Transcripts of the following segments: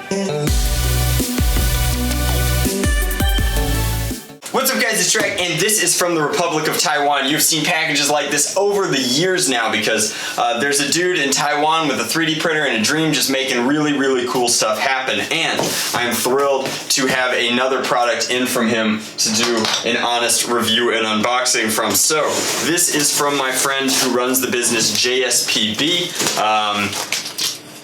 What's up guys, it's Drac, and this is from the Republic of Taiwan. You've seen packages like this over the years now because there's a dude in Taiwan with a 3D printer and a dream just making really cool stuff happen. And I'm thrilled to have another product in from him to do an honest review and unboxing from. So this is from my friend who runs the business JSPB.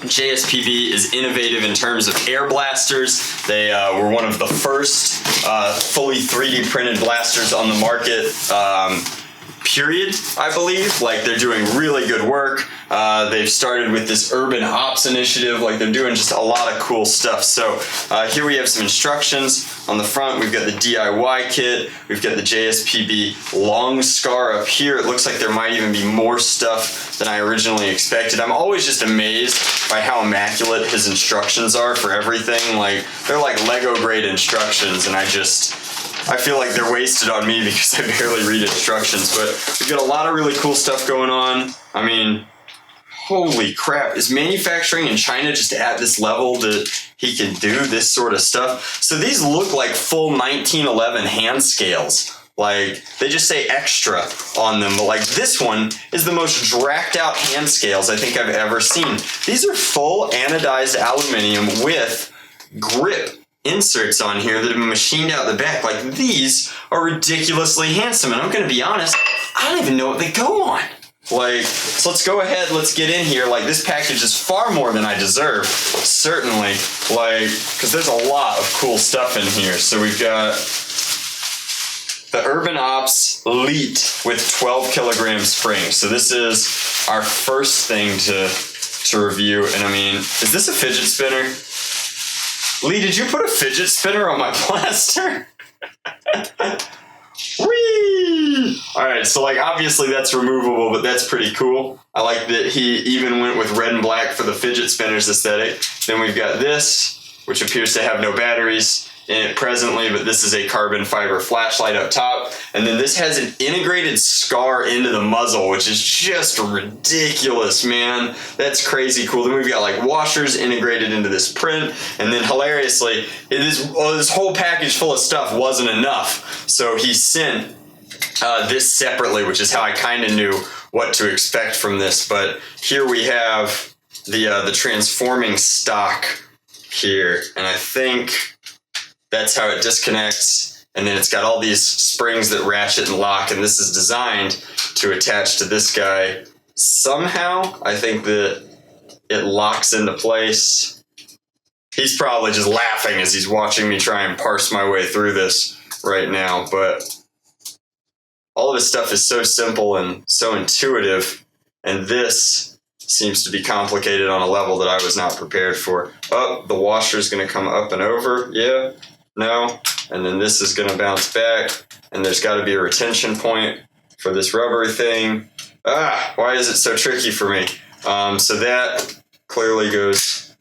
JSPB is innovative in terms of air blasters. They were one of the first fully 3D printed blasters on the market, period, I believe. Like, they're doing really good work. They've started with this urban ops initiative. Like, they're doing just a lot of cool stuff. So here we have some instructions. On the front, we've got the DIY kit. We've got the JSPB long scar up here. It looks like there might even be more stuff than I originally expected. I'm always just amazed by how immaculate his instructions are for everything. Like, they're like Lego grade instructions, and I feel like they're wasted on me because I barely read instructions. But we've got a lot of really cool stuff going on. I mean, holy crap, is manufacturing in China just at this level that he can do this sort of stuff? So these look like full 1911 hand scales. Like, they just say extra on them, but like this one is the most dracked out hand scales I think I've ever seen. These are full anodized aluminum with grip inserts on here that have been machined out the back. Like, these are ridiculously handsome, and I'm gonna be honest, I don't even know what they go on. Like, so let's go ahead, let's get in here. Like, this package is far more than I deserve, certainly, like, because there's a lot of cool stuff in here. So we've got the Urban Ops Elite with 12 kilogram spring. So this is our first thing to review, and I mean, is this a fidget spinner? Lee, did you put a fidget spinner on my blaster? Whee! Alright, so like obviously that's removable, but that's pretty cool. I like that he even went with red and black for the fidget spinners aesthetic. Then we've got this, which appears to have no batteries in it presently, but this is a carbon fiber flashlight up top. And then this has an integrated scar into the muzzle, which is just ridiculous, man. That's crazy cool. Then we've got like washers integrated into this print. And then hilariously, this whole package full of stuff wasn't enough. So he sent this separately, which is how I kind of knew what to expect from this. But here we have the transforming stock here. And I think that's how it disconnects, and then it's got all these springs that ratchet and lock, and this is designed to attach to this guy somehow. I think that it locks into place. He's probably just laughing as he's watching me try and parse my way through this right now, but all of this stuff is so simple and so intuitive, and this seems to be complicated on a level that I was not prepared for. Oh, the washer's gonna come up and over, yeah. No, and then this is going to bounce back, and there's got to be a retention point for this rubber thing. Why is it so tricky for me? So that clearly goes...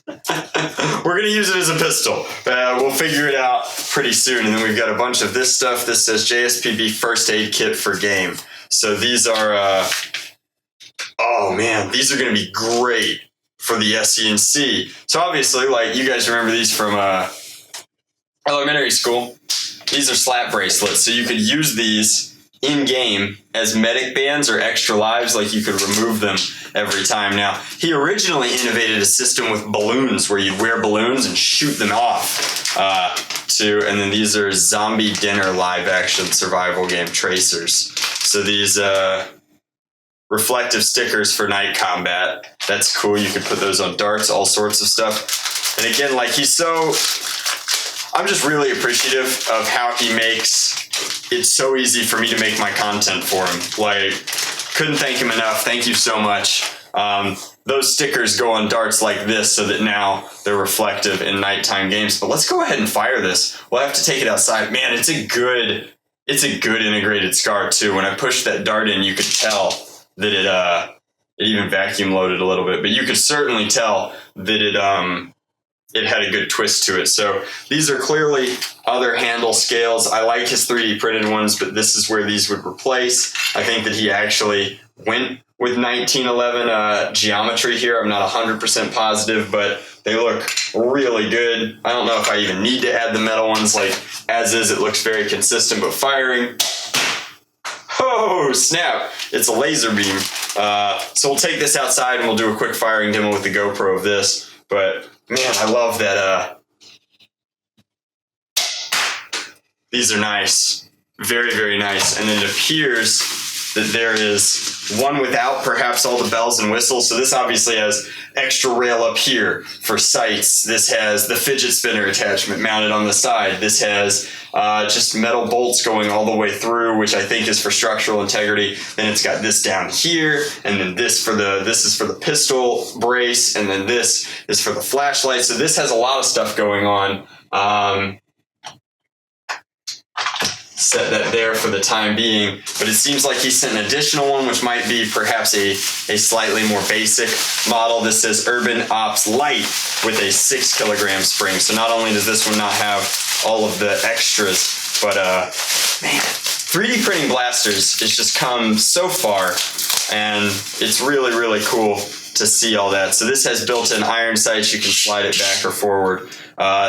We're going to use it as a pistol. We'll figure it out pretty soon. And then we've got a bunch of this stuff. This says JSPB First Aid Kit for Game. So these are... oh man, these are going to be great for the SCNC. So obviously, like, you guys remember these from... elementary school. These are slap bracelets, so you could use these in-game as medic bands or extra lives. Like, you could remove them every time. Now, he originally innovated a system with balloons where you'd wear balloons and shoot them off. And then these are zombie dinner live-action survival game tracers. So these reflective stickers for night combat. That's cool. You could put those on darts, all sorts of stuff. And again, like, I'm just really appreciative of how he makes it so easy for me to make my content for him. Like, couldn't thank him enough. Thank you so much. Those stickers go on darts like this so that now they're reflective in nighttime games. But let's go ahead and fire this. We'll have to take it outside. Man, it's a good integrated scar too. When I pushed that dart in, you could tell that it even vacuum loaded a little bit, but you could certainly tell that it had a good twist to it. So these are clearly other handle scales. I like his 3D printed ones, but this is where these would replace. I think that he actually went with 1911 geometry here. I'm not 100% positive, but they look really good. I don't know if I even need to add the metal ones. Like, as is, it looks very consistent, but firing, oh snap, it's a laser beam. So we'll take this outside and we'll do a quick firing demo with the GoPro of this. But man, I love that. These are nice, very, very nice. And then it appears that there is one without perhaps all the bells and whistles. So this obviously has extra rail up here for sights. This has the fidget spinner attachment mounted on the side. This has just metal bolts going all the way through, which I think is for structural integrity. Then it's got this down here, and then this is for the pistol brace, and then this is for the flashlight. So this has a lot of stuff going on. Set that there for the time being, but it seems like he sent an additional one, which might be perhaps a slightly more basic model. This says Urban Ops Light with a 6 kilogram spring. So not only does this one not have all of the extras, but man, 3D printing blasters has just come so far, and it's really, really cool to see all that. So this has built-in iron sights. You can slide it back or forward.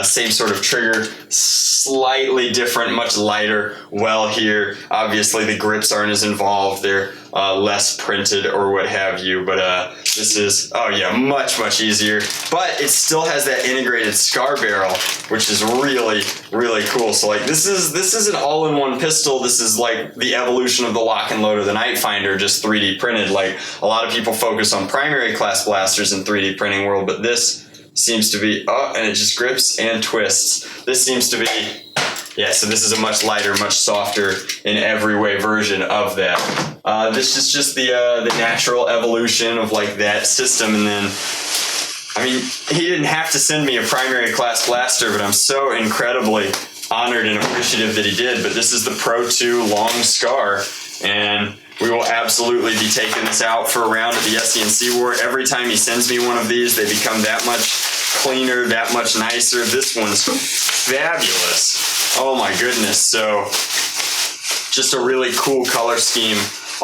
Same sort of trigger, slightly different, much lighter well here. Obviously the grips aren't as involved. They're less printed or what have you, but this is, oh yeah, much, much easier. But it still has that integrated scar barrel, which is really, really cool. So like this is an all-in-one pistol. This is like the evolution of the lock and load or the Night Finder, just 3D printed. Like a lot of people focus on primary class blasters in 3D printing world, but this seems to be, oh, and it just grips and twists. This seems to be, yeah, so this is a much lighter, much softer in every way version of that. This is just the natural evolution of like that system. And then, I mean, he didn't have to send me a primary class blaster, but I'm so incredibly honored and appreciative that he did. But this is the Pro 2 Long Scar, and we will absolutely be taking this out for a round at the SCNC War. Every time he sends me one of these, they become that much cleaner, that much nicer. This one's fabulous. Oh my goodness. So just a really cool color scheme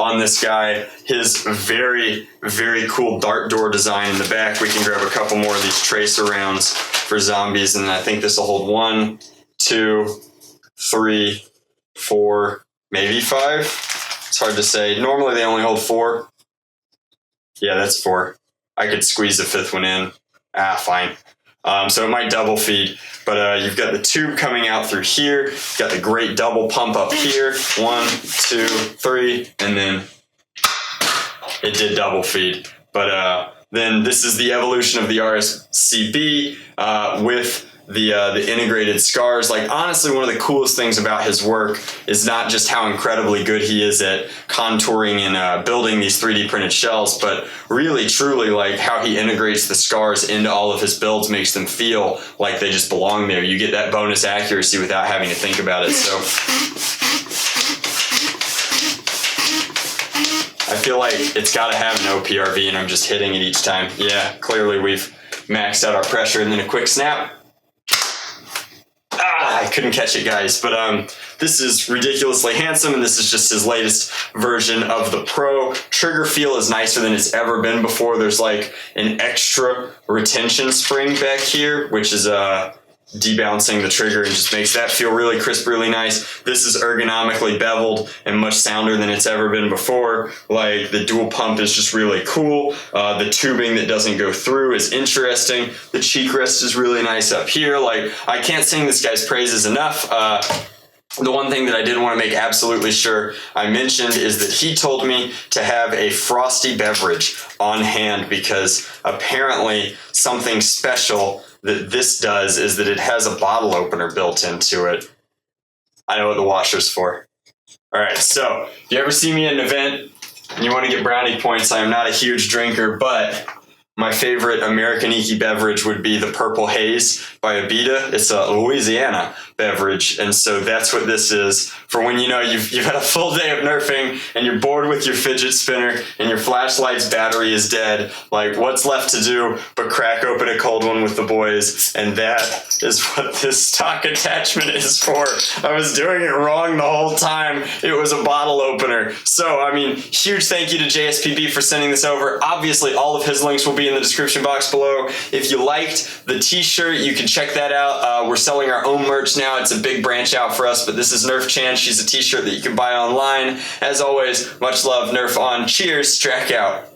on this guy. His very, very cool dart door design in the back. We can grab a couple more of these tracer rounds for zombies, and I think this will hold 1, 2, 3, 4, maybe 5. It's hard to say. Normally they only hold 4. Yeah, that's 4. I could squeeze the 5th one in. Fine. So it might double feed, but you've got the tube coming out through here. You've got the great double pump up here. 1, 2, 3, and then it did double feed. But then this is the evolution of the RSCB with the integrated scars. Like honestly, one of the coolest things about his work is not just how incredibly good he is at contouring and building these 3D printed shells, but really truly like how he integrates the scars into all of his builds, makes them feel like they just belong there. You get that bonus accuracy without having to think about it. So I feel like it's got to have an OPRV, and I'm just hitting it each time. Yeah, clearly we've maxed out our pressure, and then a quick snap. I couldn't catch it, guys, but this is ridiculously handsome, and this is just his latest version of the Pro. Trigger feel is nicer than it's ever been before. There's like an extra retention spring back here, which is debouncing the trigger and just makes that feel really crisp, really nice. This is ergonomically beveled and much sounder than it's ever been before. Like the dual pump is just really cool. The tubing that doesn't go through is interesting. The cheek rest is really nice up here. Like I can't sing this guy's praises enough. The one thing that I did want to make absolutely sure I mentioned is that he told me to have a frosty beverage on hand, because apparently something special that this does is that it has a bottle opener built into it. I know what the washer's for. All right, so if you ever see me at an event and you want to get brownie points, I am not a huge drinker, but My favorite American Iki beverage would be the Purple Haze by Abita. It's a Louisiana beverage, and so that's what this is for when you know you've had a full day of nerfing and you're bored with your fidget spinner and your flashlight's battery is dead. Like, what's left to do but crack open a cold one with the boys? And that is what this stock attachment is for. I was doing it wrong the whole time. It was a bottle opener. So, I mean, huge thank you to JSPB for sending this over. Obviously, all of his links will be in the description box below. If you liked the t-shirt, you can check that out. We're selling our own merch now. It's a big branch out for us, but this is Nerf Chan. She's a t-shirt that you can buy online. As always, much love, Nerf on. Cheers, Drac out.